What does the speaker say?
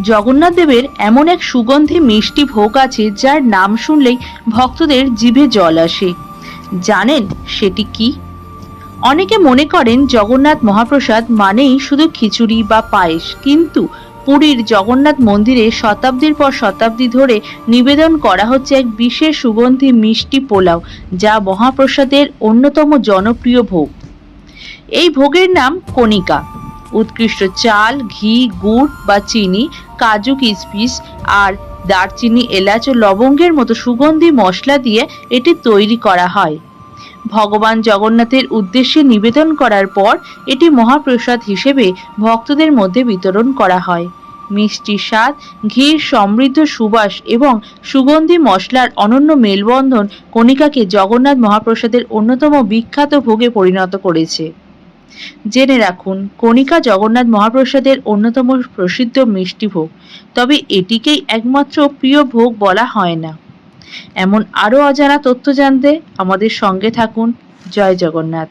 জগন্নাথ দেবের এমন এক সুগন্ধি মিষ্টি ভোগ আছে যার নাম শুনলেই ভক্তদের জিভে জল আসে। জানেন সেটি কি? অনেকে মনে করেন জগন্নাথ মহাপ্রসাদ মানেই শুধু খিচুড়ি বা পায়েস, কিন্তু পুরীর জগন্নাথ মন্দিরে শতাব্দীর পর শতাব্দী ধরে নিবেদন করা হচ্ছে এক বিশেষ সুগন্ধি মিষ্টি পোলাও, যা মহাপ্রসাদের অন্যতম জনপ্রিয় ভোগ। এই ভোগের নাম কণিকা। উৎকৃষ্ট চাল, ঘি, গুড় বা চিনি, কাজু কিশমিশ আর দারচিনি, এলাচ ও লবঙ্গের মতো সুগন্ধি মশলা দিয়ে এটি তৈরি করা হয়। ভগবান জগন্নাথের উদ্দেশ্যে নিবেদন করার পর এটি মহাপ্রসাদ হিসেবে ভক্তদের মধ্যে বিতরণ করা হয়। মিষ্টি স্বাদ, ঘির সমৃদ্ধ সুবাস এবং সুগন্ধি মশলার অনন্য মেলবন্ধন কণিকাকে জগন্নাথ মহাপ্রসাদের অন্যতম বিখ্যাত ভোগে পরিণত করেছে। জেনে রাখুন, কণিকা জগন্নাথ মহাপ্রসাদের অন্যতম প্রসিদ্ধ মিষ্টি ভোগ, তবে এটিকেই একমাত্র প্রিয় ভোগ বলা হয় না। এমন আরও অজানা তথ্য জানতে আমাদের সঙ্গে থাকুন। জয় জগন্নাথ।